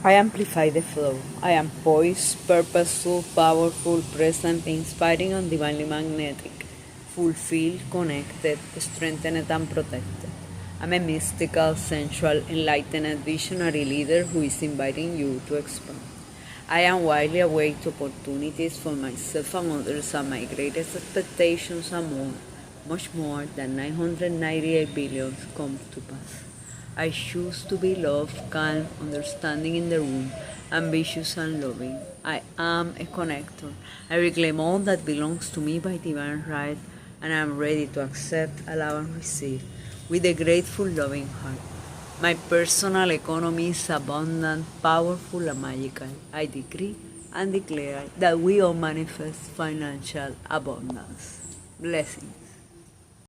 I amplify the flow. I am poised, purposeful, powerful, present, inspiring, and divinely magnetic, fulfilled, connected, strengthened, and protected. I'm a mystical, sensual, enlightened, visionary leader who is inviting you to expand. I am widely awake to opportunities for myself and others, and my greatest expectations are more, much more than 998 billion come to pass. I choose to be loved, calm, understanding in the room, ambitious and loving. I am a connector. I reclaim all that belongs to me by divine right, and I am ready to accept, allow, and receive with a grateful, loving heart. My personal economy is abundant, powerful, and magical. I decree and declare that we all manifest financial abundance. Blessing.